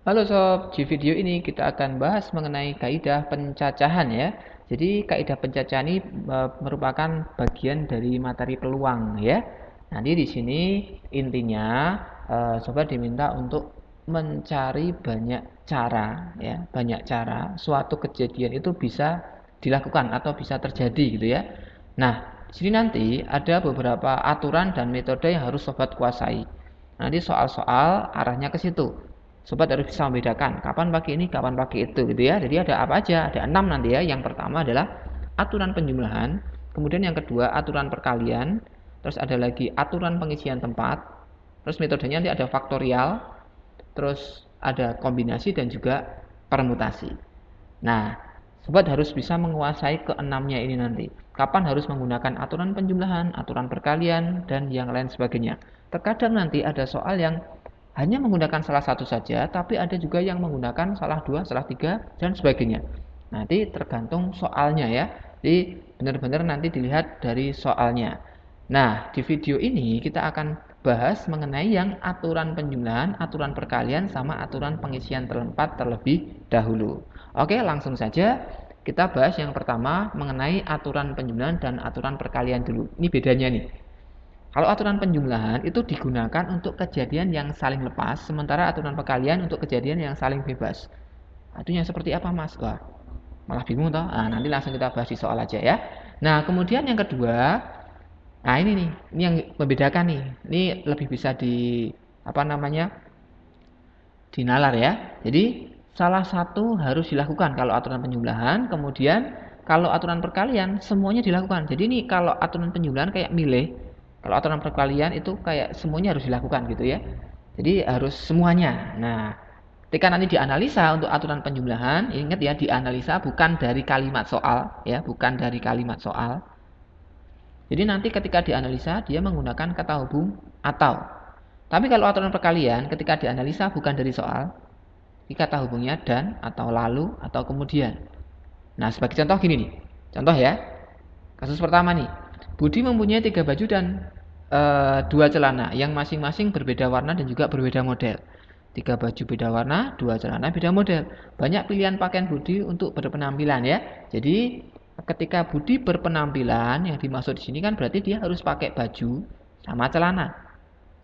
Halo sob, di video ini kita akan bahas mengenai kaidah pencacahan ya. Jadi kaidah pencacahan ini merupakan bagian dari materi peluang ya. Nanti di sini intinya sobat diminta untuk mencari banyak cara ya, banyak cara suatu kejadian itu bisa dilakukan atau bisa terjadi gitu ya. Nah, di sini nanti ada beberapa aturan dan metode yang harus sobat kuasai. Nanti soal-soal arahnya ke situ. Sobat harus bisa membedakan kapan pakai ini, kapan pakai itu gitu ya. Jadi ada apa aja? Ada 6 nanti ya. Yang pertama adalah aturan penjumlahan, kemudian yang kedua aturan perkalian, terus ada lagi aturan pengisian tempat, terus metodenya nanti ada faktorial, terus ada kombinasi dan juga permutasi. Nah, sobat harus bisa menguasai keenamnya ini nanti. Kapan harus menggunakan aturan penjumlahan, aturan perkalian, dan yang lain sebagainya. Terkadang nanti ada soal yang hanya menggunakan salah satu saja, tapi ada juga yang menggunakan salah dua, salah tiga, dan sebagainya. Nanti tergantung soalnya ya. Jadi benar-benar nanti dilihat dari soalnya. Nah, di video ini kita akan bahas mengenai yang aturan penjumlahan, aturan perkalian, sama aturan pengisian tempat terlebih dahulu. Oke, langsung saja kita bahas yang pertama mengenai aturan penjumlahan dan aturan perkalian dulu. Ini bedanya nih. Kalau aturan penjumlahan itu digunakan untuk kejadian yang saling lepas, sementara aturan perkalian untuk kejadian yang saling bebas. Artinya seperti apa, Mas? Wah, malah bingung toh. Nah, nanti langsung kita bahas di soal aja ya. Nah, kemudian yang kedua, nah ini nih, ini yang membedakan nih. Ini lebih bisa di apa namanya? Dinalar ya. Jadi salah satu harus dilakukan kalau aturan penjumlahan, kemudian kalau aturan perkalian semuanya dilakukan. Jadi ini kalau aturan penjumlahan kayak milih, kalau aturan perkalian itu kayak semuanya harus dilakukan gitu ya. Jadi harus semuanya. Nah, ketika nanti dianalisa untuk aturan penjumlahan, ingat ya dianalisa bukan dari kalimat soal ya, bukan dari kalimat soal. Jadi nanti ketika dianalisa dia menggunakan kata hubung atau. Tapi kalau aturan perkalian ketika dianalisa bukan dari soal, kata hubungnya dan atau lalu atau kemudian. Nah, sebagai contoh gini nih. Contoh ya. Kasus pertama nih. Budi mempunyai 3 baju dan 2 celana yang masing-masing berbeda warna dan juga berbeda model. 3 baju beda warna, 2 celana beda model. Banyak pilihan pakaian Budi untuk berpenampilan ya. Jadi ketika Budi berpenampilan, yang dimaksud di sini kan berarti dia harus pakai baju sama celana.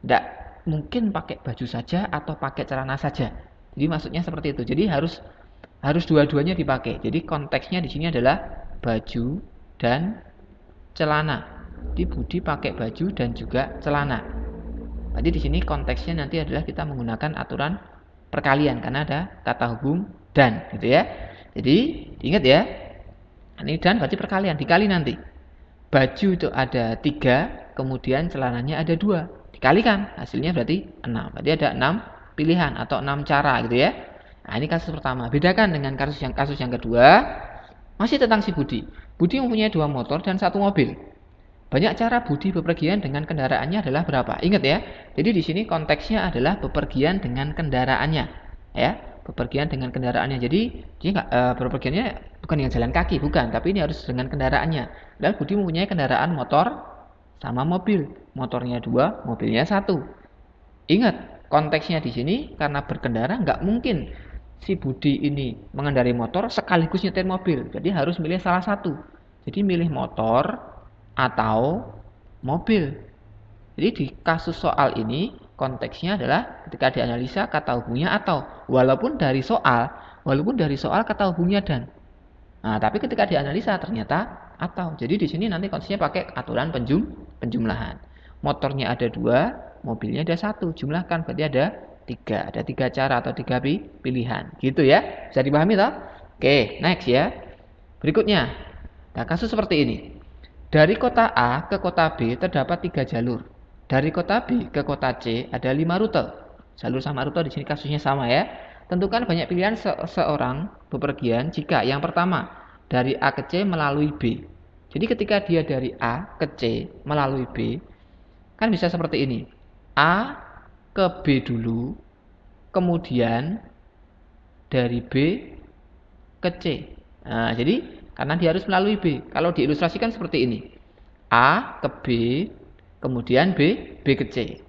Tidak mungkin pakai baju saja atau pakai celana saja. Jadi maksudnya seperti itu. Jadi harus dua-duanya dipakai. Jadi konteksnya di sini adalah baju dan celana. Di Budi pakai baju dan juga celana. Jadi di sini konteksnya nanti adalah kita menggunakan aturan perkalian karena ada kata hubung dan gitu ya. Jadi ingat ya. Ini dan berarti perkalian dikali nanti. Baju itu ada 3, kemudian celananya ada 2. Dikalikan, hasilnya berarti 6. Berarti ada 6 pilihan atau 6 cara gitu ya. Nah, ini kasus pertama. Bedakan dengan kasus yang kedua, masih tentang si Budi. Budi mempunyai 2 motor dan 1 mobil. Banyak cara Budi bepergian dengan kendaraannya adalah berapa? Ingat ya. Jadi di sini konteksnya adalah bepergian dengan kendaraannya, ya. Bepergian dengan kendaraannya. Jadi dia bepergiannya bukan dengan jalan kaki, bukan, tapi ini harus dengan kendaraannya. Dan Budi mempunyai kendaraan motor sama mobil. Motornya 2, mobilnya 1. Ingat, konteksnya di sini karena berkendara nggak mungkin si Budi ini mengendarai motor sekaligus nyetir mobil. Jadi harus milih salah satu. Jadi milih motor atau mobil. Jadi di kasus soal ini konteksnya adalah ketika dianalisa kata hubungnya atau, walaupun dari soal kata hubungnya dan. Nah, tapi ketika dianalisa ternyata atau. Jadi di sini nanti konteksnya pakai aturan penjumlahan. Motornya ada 2, mobilnya ada 1. Jumlahkan berarti ada 3. Ada 3 cara atau 3 pilihan. Gitu ya. Bisa dipahami toh? Oke, next ya. Berikutnya. Nah, kasus seperti ini. Dari kota A ke kota B terdapat 3 jalur. Dari kota B ke kota C ada 5 rute. Jalur sama rute di sini kasusnya sama ya. Tentukan banyak pilihan seorang bepergian jika yang pertama dari A ke C melalui B. Jadi ketika dia dari A ke C melalui B, kan bisa seperti ini. A ke B dulu, kemudian dari B ke C. Nah, jadi karena dia harus melalui B. Kalau diilustrasikan seperti ini. A ke B, kemudian B ke C.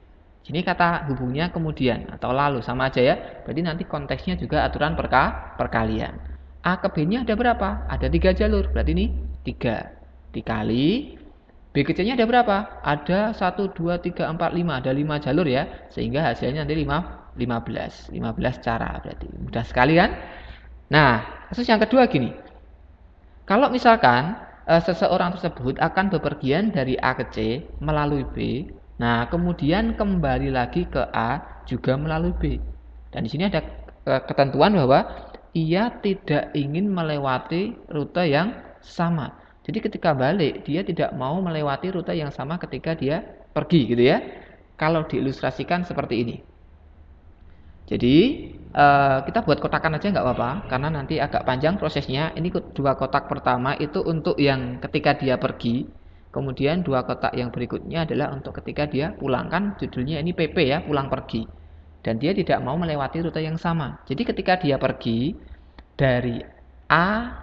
Sini kata hubungnya kemudian atau lalu sama aja ya. Berarti nanti konteksnya juga aturan perkalian. A ke B nya ada berapa? Ada 3 jalur. Berarti ini 3 dikali B ke C nya ada berapa? Ada 1, 2, 3, 4, 5. Ada 5 jalur ya. Sehingga hasilnya nanti 15 cara berarti. Mudah sekali kan? Nah, kasus yang kedua gini. Kalau misalkan seseorang tersebut akan bepergian dari A ke C melalui B, nah kemudian kembali lagi ke A juga melalui B. Dan di sini ada ketentuan bahwa ia tidak ingin melewati rute yang sama. Jadi ketika balik dia tidak mau melewati rute yang sama ketika dia pergi gitu ya. Kalau diilustrasikan seperti ini. Jadi kita buat kotakan aja nggak apa-apa karena nanti agak panjang prosesnya. Ini 2 kotak pertama itu untuk yang ketika dia pergi, kemudian 2 kotak yang berikutnya adalah untuk ketika dia pulang. Kan judulnya ini PP ya, pulang pergi. Dan dia tidak mau melewati rute yang sama. Jadi ketika dia pergi dari A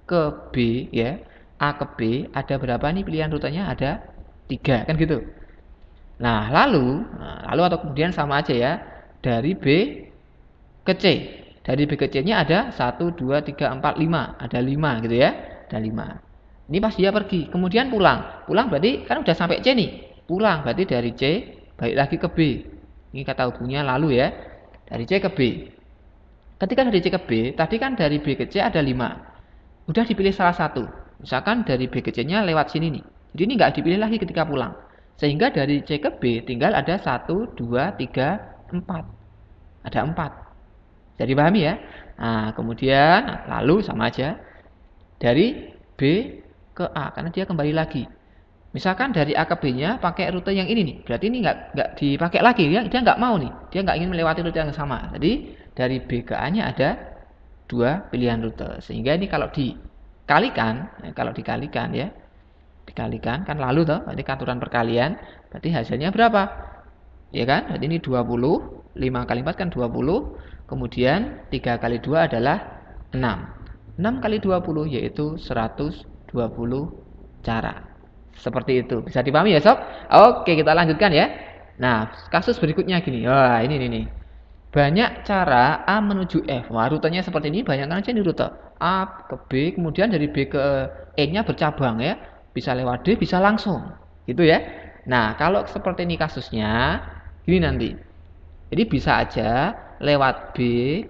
ke B ya, A ke B ada berapa nih pilihan rutenya? Ada 3 kan gitu. Nah lalu atau kemudian sama aja ya. Dari B ke C. Dari B ke C nya ada 1, 2, 3, 4, 5. Ada 5 gitu ya. Ada 5. Ini pas dia pergi. Kemudian pulang. Pulang berarti kan udah sampai C nih. Pulang berarti dari C balik lagi ke B. Ini kata hubungnya lalu ya. Dari C ke B. Ketika dari C ke B, tadi kan dari B ke C ada 5. Udah dipilih salah satu. Misalkan dari B ke C nya lewat sini nih. Jadi ini nggak dipilih lagi ketika pulang. Sehingga dari C ke B tinggal ada 1, 2, 3, 4. Ada 4. Jadi pahami ya? Nah, kemudian lalu sama aja dari B ke A karena dia kembali lagi. Misalkan dari A ke B-nya pakai rute yang ini nih. Berarti ini nggak dipakai lagi ya. Dia nggak mau nih. Dia nggak ingin melewati rute yang sama. Jadi dari B ke A-nya ada 2 pilihan rute. Sehingga ini kalau dikalikan ya, dikalikan kan lalu toh, berarti aturan perkalian, berarti hasilnya berapa? Ya kan? Berarti ini 20, 5 kali 4 kan 20, kemudian 3 kali 2 adalah 6. 6 kali 20 yaitu 120 cara. Seperti itu. Bisa dipahami ya sob? Oke, kita lanjutkan ya. Nah, kasus berikutnya gini. Wah, ini nih. Banyak cara A menuju F. Wah, rutenya seperti ini. Banyak kan aja ini rute. A ke B, kemudian dari B ke E-nya bercabang ya. Bisa lewat D, bisa langsung. Gitu ya. Nah, kalau seperti ini kasusnya, gini nanti. Jadi bisa aja lewat B,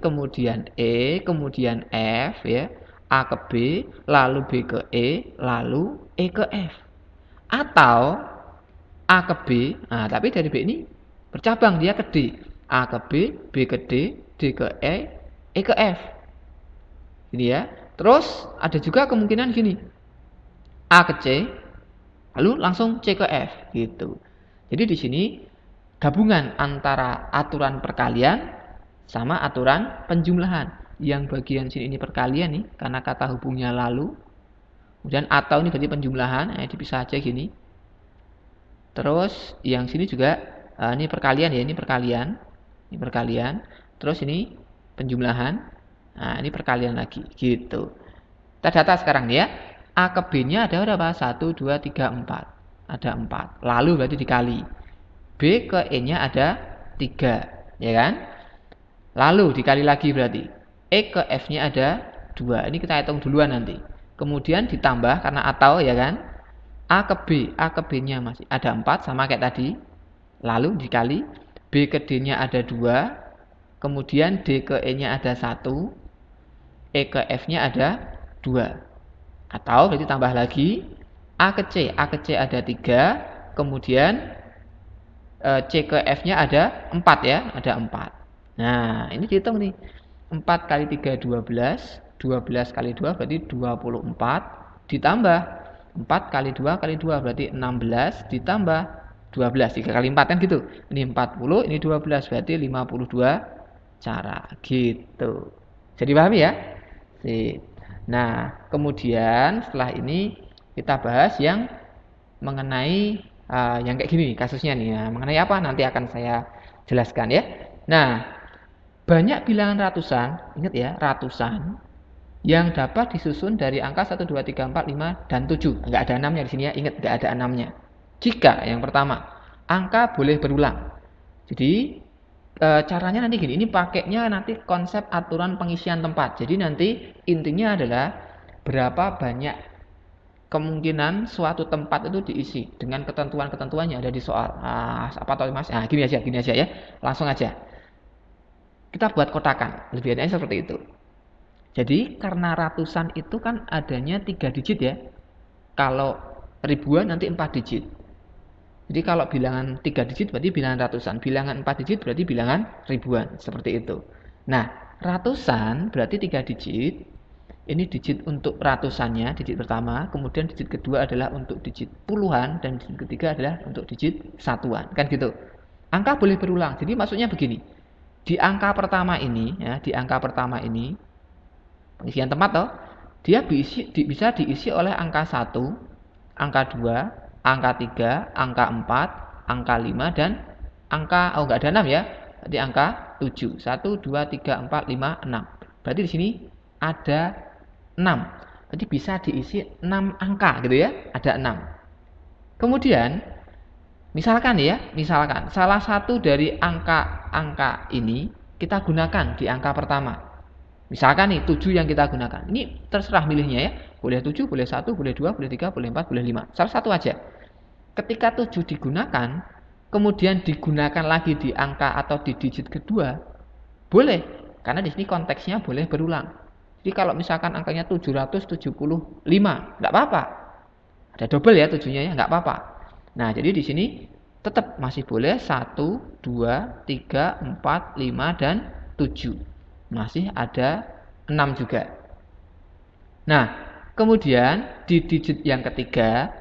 kemudian E, kemudian F ya. A ke B, lalu B ke E, lalu E ke F. Atau A ke B, nah tapi dari B ini bercabang dia ke D. A ke B ke D, D ke E ke F. Gini ya. Terus ada juga kemungkinan gini. A ke C, lalu langsung C ke F gitu. Jadi di sini gabungan antara aturan perkalian sama aturan penjumlahan. Yang bagian sini ini perkalian nih karena kata hubungnya lalu. Kemudian atau ini berarti penjumlahan, dipisah aja gini. Terus yang sini juga ini perkalian ya, ini perkalian. Ini perkalian. Terus ini penjumlahan. Nah, ini perkalian lagi gitu. Kita data sekarang nih ya. A ke B-nya ada berapa? 1, 2, 3, 4. Ada 4. Lalu berarti dikali. B ke E-nya ada 3. Ya kan? Lalu dikali lagi berarti. E ke F-nya ada 2. Ini kita hitung duluan nanti. Kemudian ditambah karena atau ya kan. A ke B. A ke B-nya masih ada 4 sama kayak tadi. Lalu dikali. B ke D-nya ada 2. Kemudian D ke E-nya ada 1. E ke F-nya ada 2. Atau berarti tambah lagi A ke C. A ke C ada 3. Kemudian C ke F-nya ada 4 ya. Ada 4. Nah ini dihitung nih. 4 kali 3 12. 12 kali 2 berarti 24. Ditambah 4 kali 2 kali 2 berarti 16. Ditambah 12. 3 kali 4 kan gitu. Ini 40. Ini 12 berarti 52 cara. Gitu. Jadi pahami ya? Sip. Nah, kemudian setelah ini kita bahas yang mengenai yang kayak gini kasusnya nih. Nah, mengenai apa nanti akan saya jelaskan ya. Nah, banyak bilangan ratusan, ingat ya, ratusan yang dapat disusun dari angka 1, 2, 3, 4, 5 dan 7. Enggak ada 6-nya di sini ya. Ingat enggak ada 6-nya. Jika yang pertama, angka boleh berulang. Jadi caranya nanti gini, ini pakainya nanti konsep aturan pengisian tempat. Jadi nanti intinya adalah berapa banyak kemungkinan suatu tempat itu diisi dengan ketentuan-ketentuannya ada di soal. Apa tahu Mas? Gini aja ya. Langsung aja. Kita buat kotakan. Lebih adanya seperti itu. Jadi karena ratusan itu kan adanya 3 digit ya. Kalau ribuan nanti 4 digit. Jadi kalau bilangan 3 digit berarti bilangan ratusan, bilangan 4 digit berarti bilangan ribuan, seperti itu. Nah, ratusan berarti 3 digit. Ini digit untuk ratusannya, digit pertama, kemudian digit kedua adalah untuk digit puluhan, dan digit ketiga adalah untuk digit satuan, kan gitu. Angka boleh berulang, jadi maksudnya begini. Di angka pertama ini, ya, di angka pertama ini, pengisian tempat toh, dia bisa diisi oleh angka 1, angka 2, angka 3, angka 4, angka 5, dan angka, enggak ada 6 ya, berarti angka 7. 1, 2, 3, 4, 5, 6. Berarti di sini ada 6. Jadi bisa diisi 6 angka gitu ya, ada 6. Kemudian misalkan salah satu dari angka-angka ini kita gunakan di angka pertama. Misalkan nih 7 yang kita gunakan. Ini terserah milihnya ya. Boleh 7, boleh 1, boleh 2, boleh 3, boleh 4, boleh 5. Salah satu aja. Ketika 7 digunakan, kemudian digunakan lagi di angka atau di digit kedua, boleh. Karena di sini konteksnya boleh berulang. Jadi kalau misalkan angkanya 775, nggak apa-apa. Ada double ya 7-nya ya, nggak apa-apa. Nah, jadi di sini tetap masih boleh 1, 2, 3, 4, 5, dan 7. Masih ada 6 juga. Nah, kemudian di digit yang ketiga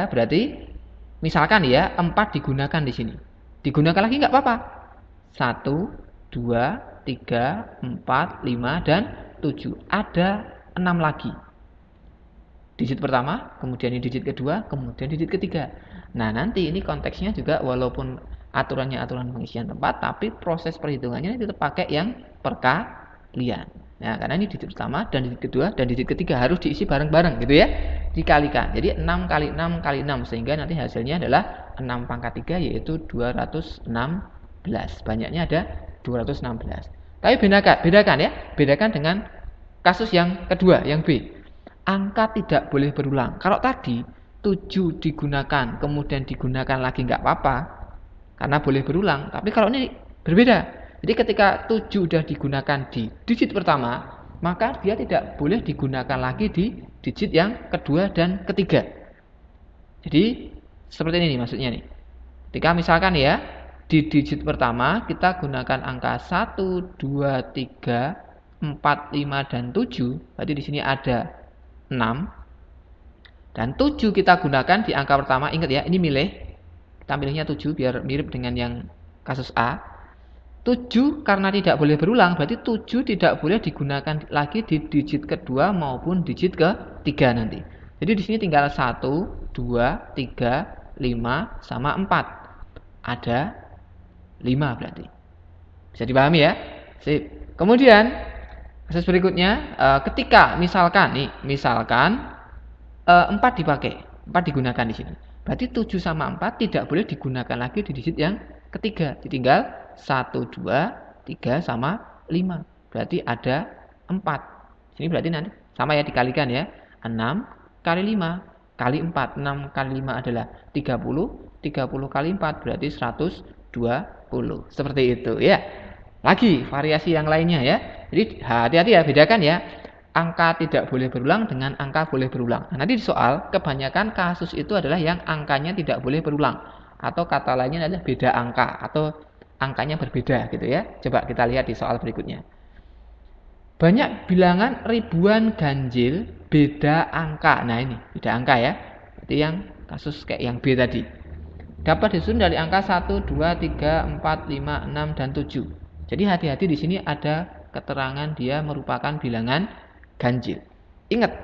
berarti misalkan ya 4 digunakan di sini. Digunakan lagi nggak apa-apa. 1, 2, 3, 4, 5, dan 7. Ada 6 lagi. Digit pertama, kemudian digit kedua, kemudian digit ketiga. Nah, nanti ini konteksnya juga walaupun aturannya aturan pengisian tempat, tapi proses perhitungannya tetap pakai yang perkalian. Nah, karena ini digit pertama dan digit kedua dan digit ketiga harus diisi bareng-bareng gitu ya. Dikalikan. Jadi 6 kali 6 kali 6 sehingga nanti hasilnya adalah 6 pangkat 3 yaitu 216. Banyaknya ada 216. Tapi bedakan ya. Bedakan dengan kasus yang kedua, yang B. Angka tidak boleh berulang. Kalau tadi 7 digunakan, kemudian digunakan lagi nggak apa-apa. Karena boleh berulang. Tapi kalau ini berbeda. Jadi ketika 7 sudah digunakan di digit pertama, maka dia tidak boleh digunakan lagi di digit yang kedua dan ketiga. Jadi seperti ini nih maksudnya nih. Ketika misalkan ya, di digit pertama kita gunakan angka 1, 2, 3, 4, 5, dan 7. Berarti di sini ada 6. Dan 7 kita gunakan di angka pertama. Ingat ya, ini kita milihnya 7 biar mirip dengan yang kasus A. 7 karena tidak boleh berulang, berarti 7 tidak boleh digunakan lagi di digit kedua maupun digit ketiga nanti. Jadi di sini tinggal 1, 2, 3, 5, sama 4. Ada 5 berarti. Bisa dipahami ya? Sip. Kemudian kasus berikutnya, ketika misalkan 4 dipakai, 4 digunakan di sini. Berarti 7 sama 4 tidak boleh digunakan lagi di digit yang ketiga. Ditinggal 1, 2, 3, sama 5. Berarti ada 4. Sini berarti nanti sama ya, dikalikan ya. 6 kali 5 kali 4. 6 kali 5 adalah 30. 30 kali 4 berarti 120. Seperti itu ya. Lagi variasi yang lainnya ya. Jadi hati-hati ya, bedakan ya. Angka tidak boleh berulang dengan angka boleh berulang. Nah, nanti di soal kebanyakan kasus itu adalah yang angkanya tidak boleh berulang. Atau kata lainnya adalah beda angka atau angkanya berbeda gitu ya. Coba kita lihat di soal berikutnya. Banyak bilangan ribuan ganjil beda angka. Nah ini beda angka ya. Berarti yang kasus kayak yang B tadi. Dapat disusun dari angka 1, 2, 3, 4, 5, 6, dan 7. Jadi hati-hati di sini ada keterangan dia merupakan bilangan ganjil. Ingat,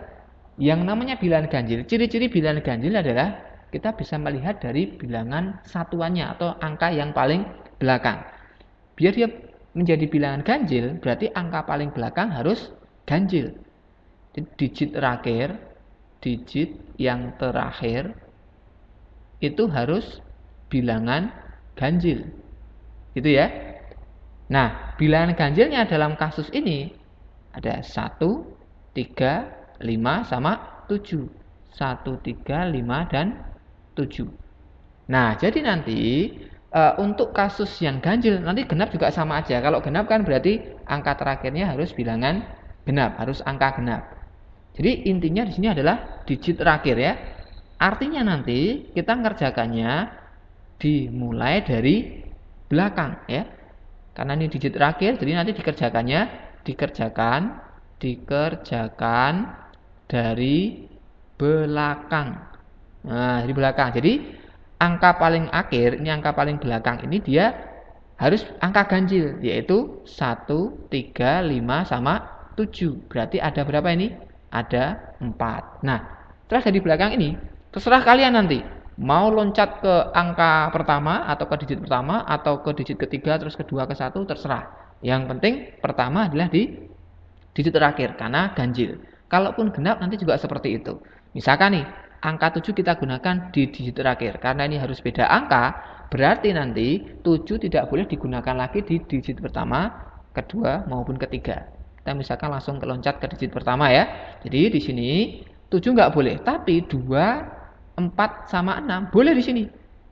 yang namanya bilangan ganjil, ciri-ciri bilangan ganjil adalah kita bisa melihat dari bilangan satuannya atau angka yang paling belakang. Biar dia menjadi bilangan ganjil, berarti angka paling belakang harus ganjil. Digit yang terakhir itu harus bilangan ganjil. Gitu ya. Nah, bilangan ganjilnya dalam kasus ini ada 1, 3, 5 sama 7. 1, 3, 5 dan 7. Nah, jadi nanti untuk kasus yang ganjil nanti genap juga sama aja. Kalau genap kan berarti angka terakhirnya harus bilangan genap, harus angka genap. Jadi intinya di sini adalah digit terakhir ya. Artinya nanti kita ngerjakannya dimulai dari belakang ya. Karena ini digit terakhir, jadi nanti dikerjakan dari belakang. Nah, dari belakang. Jadi angka paling akhir, ini angka paling belakang ini dia harus angka ganjil, yaitu 1, 3, 5 sama 7. Berarti ada berapa ini? Ada 4. Nah, terus dari belakang ini terserah kalian nanti mau loncat ke angka pertama atau ke digit pertama atau ke digit ketiga terus kedua ke satu, terserah. Yang penting pertama adalah di digit terakhir karena ganjil. Kalaupun genap nanti juga seperti itu. Misalkan nih angka 7 kita gunakan di digit terakhir karena ini harus beda angka, berarti nanti 7 tidak boleh digunakan lagi di digit pertama, kedua maupun ketiga. Kita misalkan langsung loncat ke digit pertama ya. Jadi di sini 7 nggak boleh, tapi 2, 4 sama 6 boleh di sini.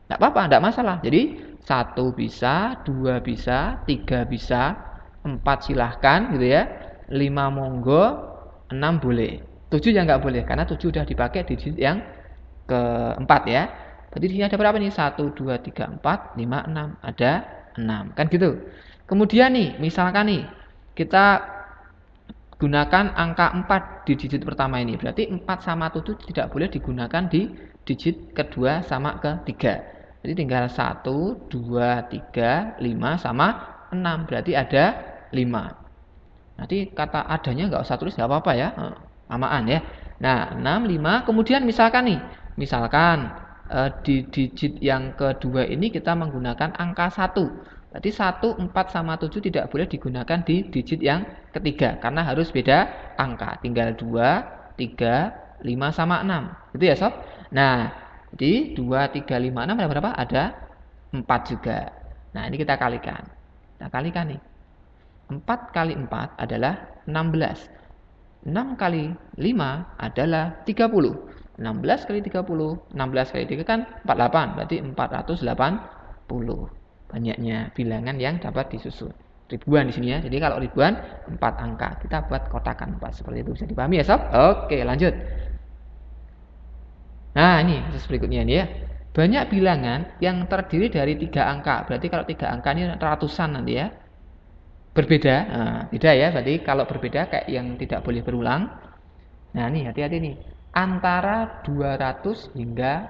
Enggak apa-apa, enggak masalah. Jadi 1 bisa, 2 bisa, 3 bisa, 4 silahkan gitu ya. 5 monggo, 6 boleh. 7 yang enggak boleh karena 7 udah dipakai di digit yang keempat ya. Berarti di sini ada berapa nih? 1 2 3 4 5 6. Ada 6. Kan gitu. Kemudian nih, misalkan nih kita gunakan angka 4 di digit pertama ini. Berarti 4 sama 7 tidak boleh digunakan di digit kedua sama ketiga. Jadi tinggal 1, 2, 3, 5 sama 6. Berarti ada 5. Nanti kata adanya nggak usah tulis, nggak apa-apa ya. Samaan ya. Nah, 6, 5. Kemudian misalkan di digit yang kedua ini kita menggunakan angka 1. Berarti 1, 4 sama 7 tidak boleh digunakan di digit yang ketiga karena harus beda angka. Tinggal 2, 3, 5 sama 6. Gitu ya sob. Nah, jadi 2, 3, 5, 6 ada berapa? Ada 4 juga. Nah, ini kita kalikan. Kita kalikan nih. 4 kali 4 adalah 16. 6 kali 5 adalah 30. 16 kali 30, 16 kali 3 kan 48. Berarti 480. Banyaknya bilangan yang dapat disusun. Ribuan di sini ya. Jadi kalau ribuan 4 angka. Kita buat kotakan 4 seperti itu. Bisa dipahami ya sob? Oke, lanjut. Nah, ini kasus berikutnya ini ya. Banyak bilangan yang terdiri dari 3 angka. Berarti kalau 3 angka ini ratusan nanti ya. Berbeda. Nah, beda ya. Berarti kalau berbeda kayak yang tidak boleh berulang. Nah, ini hati-hati nih. Antara 200 hingga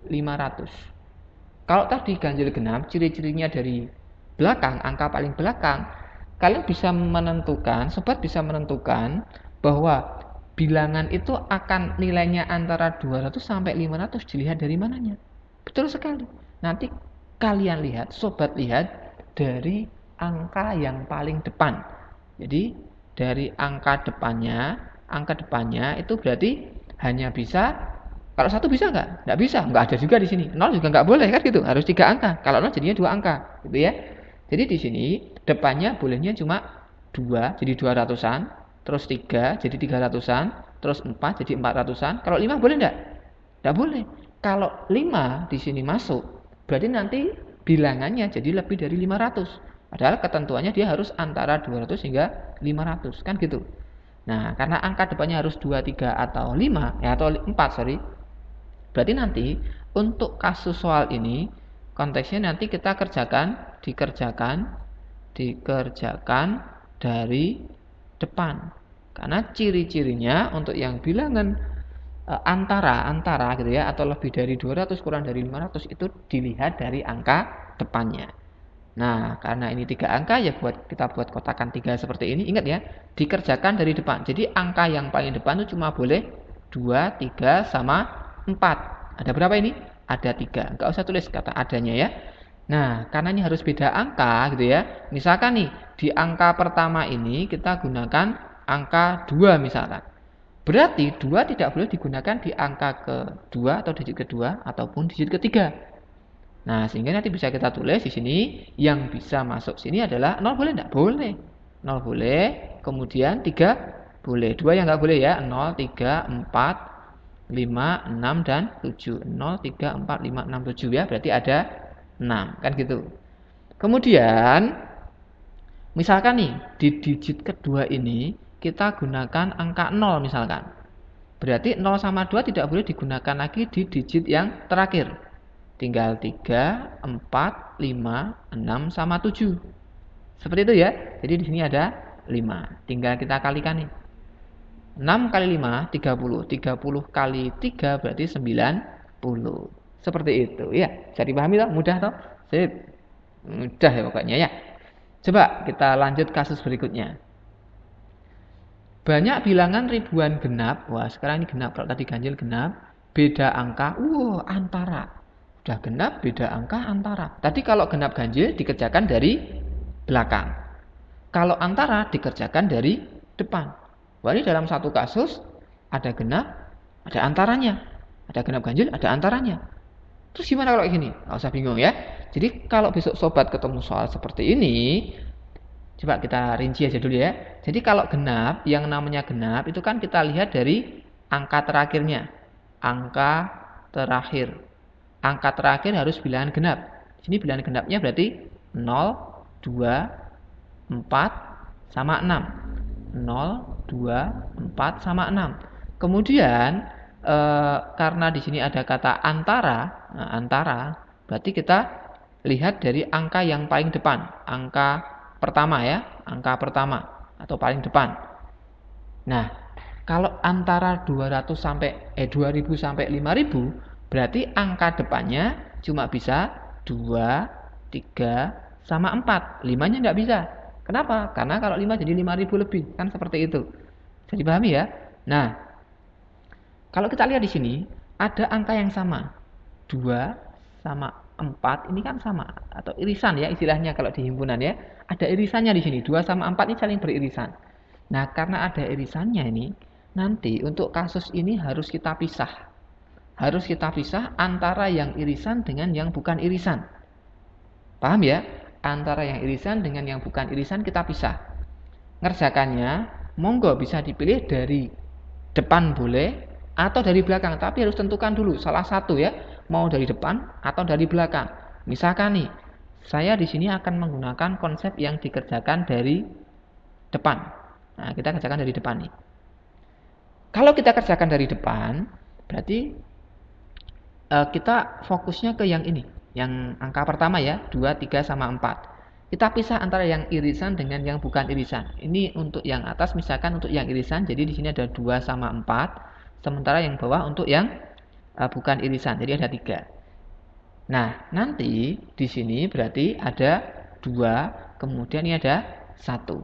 500. Kalau tadi ganjil genap, ciri-cirinya dari belakang, angka paling belakang, kalian bisa menentukan, sobat bisa menentukan bahwa bilangan itu akan nilainya antara 200 sampai 500 dilihat dari mananya. Betul sekali. Nanti kalian lihat, sobat lihat dari angka yang paling depan. Jadi dari angka depannya itu berarti hanya bisa. Kalau 1 bisa nggak? Nggak bisa, nggak ada juga di sini. 0 juga nggak boleh kan gitu, harus 3 angka. Kalau 0 jadinya 2 angka, gitu ya. Jadi di sini depannya bolehnya cuma 2, jadi 200-an, terus 3 jadi 300-an, terus 4 jadi 400-an. Kalau 5 boleh nggak? Nggak boleh. Kalau 5 di sini masuk, berarti nanti bilangannya jadi lebih dari 500. Padahal ketentuannya dia harus antara 200 hingga 500, kan gitu. Nah, karena angka depannya harus 2, 3 atau 5, ya atau 4, sorry. Berarti nanti untuk kasus soal ini konteksnya nanti kita dikerjakan dari depan. Karena ciri-cirinya untuk yang bilangan antara gitu ya atau lebih dari 200 kurang dari 500 itu dilihat dari angka depannya. Nah, karena ini 3 angka ya kita buat kotakan 3 seperti ini. Ingat ya, dikerjakan dari depan. Jadi angka yang paling depan itu cuma boleh 2, 3 sama 4. Ada berapa ini? Ada 3. Enggak usah tulis kata adanya ya. Nah, karena ini harus beda angka gitu ya. Misalkan nih, di angka pertama ini kita gunakan angka 2 misalkan. Berarti 2 tidak boleh digunakan di angka kedua atau digit kedua ataupun digit ketiga. Nah, sehingga nanti bisa kita tulis di sini yang bisa masuk sini adalah 0 boleh enggak? Boleh. 0 boleh, kemudian 3 boleh. 2 yang enggak boleh ya. 0, 3, 4, 5, 6 dan 7. 0, 3, 4, 5, 6, 7 ya. Berarti ada 6 kan gitu. Kemudian misalkan nih di digit kedua ini kita gunakan angka 0 misalkan. Berarti 0 sama 2 tidak boleh digunakan lagi di digit yang terakhir. Tinggal 3, 4, 5, 6 sama 7. Seperti itu ya. Jadi di sini ada 5. Tinggal kita kalikan nih. 6 kali 5 30. 30 kali 3 berarti 90. Seperti itu ya. Bisa dipahami toh? Mudah toh? Sip. Mudah ya pokoknya ya. Coba kita lanjut kasus berikutnya. Banyak bilangan ribuan genap. Wah, sekarang ini genap. Kalau tadi ganjil genap, beda angka. Antara. Udah genap, beda angka antara. Tadi kalau genap ganjil dikerjakan dari belakang. Kalau antara dikerjakan dari depan. Wah, ini dalam satu kasus ada genap, ada antaranya. Ada genap ganjil, ada antaranya. Terus gimana kalau gini? Nggak usah bingung ya. Jadi kalau besok sobat ketemu soal seperti ini, coba kita rinci aja dulu ya. Jadi kalau genap, yang namanya genap itu kan kita lihat dari angka terakhirnya. Angka terakhir. Angka terakhir harus bilangan genap. Di sini bilangan genapnya berarti 0, 2, 4 sama 6. 0, 2, 4 sama 6. Kemudian karena di sini ada kata antara, antara berarti kita lihat dari angka yang paling depan, angka pertama ya, angka pertama atau paling depan. Nah, kalau antara 200 sampai 2000 sampai 5000 berarti angka depannya cuma bisa 2, 3 sama 4. 5-nya enggak bisa. Kenapa? Karena kalau 5 jadi 5000 lebih, kan seperti itu. Bisa dipahami ya? Nah, kalau kita lihat di sini ada angka yang sama. 2 sama 4 ini kan sama atau irisan ya istilahnya kalau di himpunan ya. Ada irisannya di sini. 2 sama 4 ini saling beririsan. Nah, karena ada irisannya ini, nanti untuk kasus ini harus kita pisah. Harus kita pisah antara yang irisan dengan yang bukan irisan. Paham ya? Antara yang irisan dengan yang bukan irisan kita pisah. Ngerjakannya, monggo bisa dipilih dari depan boleh atau dari belakang, tapi harus tentukan dulu salah satu ya, mau dari depan atau dari belakang. Misalkan nih, saya di sini akan menggunakan konsep yang dikerjakan dari depan. Nah, kita kerjakan dari depan nih. Kalau kita kerjakan dari depan, berarti kita fokusnya ke yang ini. Yang angka pertama ya, 2, 3 sama 4. Kita pisah antara yang irisan dengan yang bukan irisan. Ini untuk yang atas misalkan untuk yang irisan, jadi di sini ada 2 sama 4. Sementara yang bawah untuk yang bukan irisan, jadi ada 3. Nah, nanti di sini berarti ada 2, kemudian ini ada 1.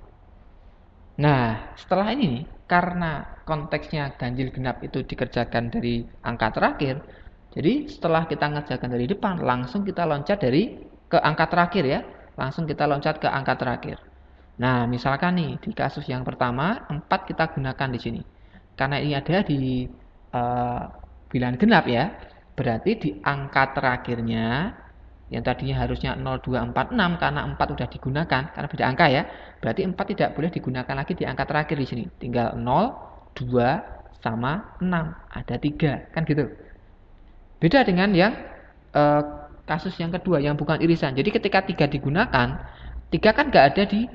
Nah, setelah ini karena konteksnya ganjil genap itu dikerjakan dari angka terakhir, jadi setelah kita ngerjakan dari depan, langsung kita loncat dari ke angka terakhir ya. Langsung kita loncat ke angka terakhir. Nah, misalkan nih di kasus yang pertama 4 kita gunakan di sini. Karena ini ada di bilangan genap ya. Berarti di angka terakhirnya yang tadinya harusnya 0, 2, 4, 6 karena 4 sudah digunakan karena beda angka ya. Berarti 4 tidak boleh digunakan lagi di angka terakhir di sini. Tinggal 0, 2 sama 6. Ada 3 kan gitu. Beda dengan yang kasus yang kedua yang bukan irisan. Jadi ketika 3 digunakan, 3 kan nggak ada di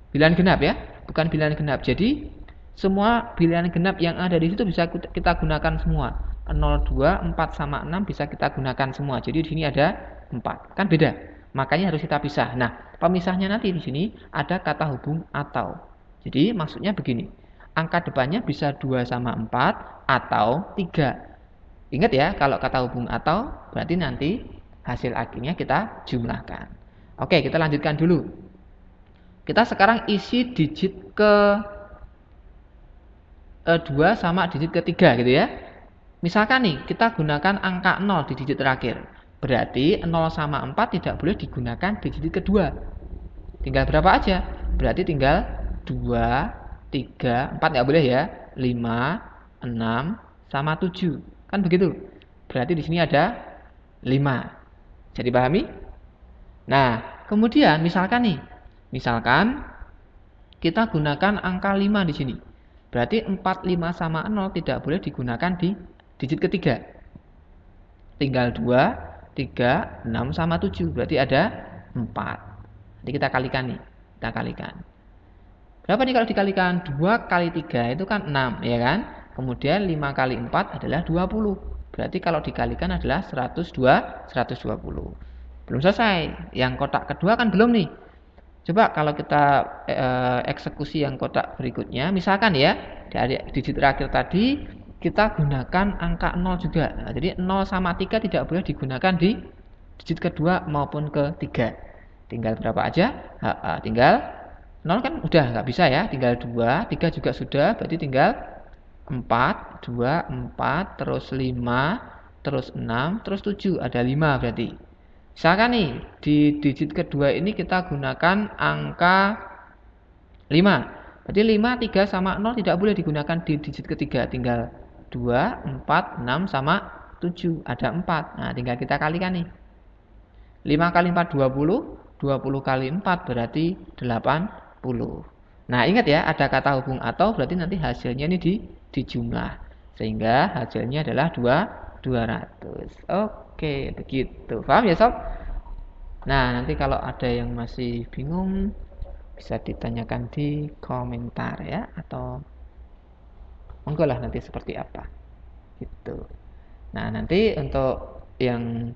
bilangan genap ya, bukan bilangan genap. Jadi semua bilangan genap yang ada di situ bisa kita gunakan semua. 0, 2, 4 sama 6 bisa kita gunakan semua. Jadi di sini ada 4. Kan beda. Makanya harus kita pisah. Nah, pemisahnya nanti di sini ada kata hubung atau. Jadi maksudnya begini. Angka depannya bisa 2 sama 4 atau 3. Ingat ya, kalau kata hubung atau berarti nanti hasil akhirnya kita jumlahkan. Oke, kita lanjutkan dulu. Kita sekarang isi digit ke 2 sama digit ketiga gitu ya. Misalkan nih, kita gunakan angka 0 di digit terakhir. Berarti 0 sama 4 tidak boleh digunakan di digit kedua. Tinggal berapa aja? Berarti tinggal 2, 3, 4 nggak boleh ya. 5, 6, sama 7. Kan begitu. Berarti di sini ada 5. Bisa dipahami? Nah, kemudian misalkan kita gunakan angka 5 di sini. Berarti 4, 5 sama 0 tidak boleh digunakan di digit ketiga. Tinggal 2, 3, 6 sama 7. Berarti ada 4. Nanti kita kalikan nih. Kita kalikan. Berapa nih kalau dikalikan? 2 kali 3 itu kan 6, ya kan? Kemudian 5 kali 4 adalah 20. Berarti kalau dikalikan adalah 120. Belum selesai. Yang kotak kedua kan belum nih. Coba kalau kita eksekusi yang kotak berikutnya, misalkan ya, dari digit terakhir tadi kita gunakan angka 0 juga. Nah, jadi 0 sama 3 tidak boleh digunakan di digit kedua maupun ketiga. Tinggal berapa aja? Tinggal 0 kan udah nggak bisa ya, tinggal 2, 3 juga sudah, berarti tinggal 4, 2, 4, terus 5, terus 6, terus 7, ada 5 berarti. Misalkan nih, di digit kedua ini kita gunakan angka 5. Berarti 5, 3 sama 0 tidak boleh digunakan di digit ketiga. Tinggal 2, 4, 6 sama 7. Ada 4. Nah, tinggal kita kalikan nih. 5 kali 4, 20. 20 kali 4 berarti 80. Nah, ingat ya, ada kata hubung atau berarti nanti hasilnya ini dijumlah. Sehingga hasilnya adalah 200. Oke, begitu. Paham ya, Sob? Nah, nanti kalau ada yang masih bingung bisa ditanyakan di komentar ya, atau monggo lah nanti seperti apa. Gitu. Nah, nanti untuk yang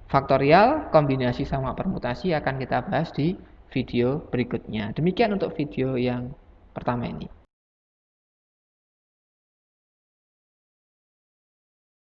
faktorial, kombinasi sama permutasi akan kita bahas di video berikutnya. Demikian untuk video yang pertama ini.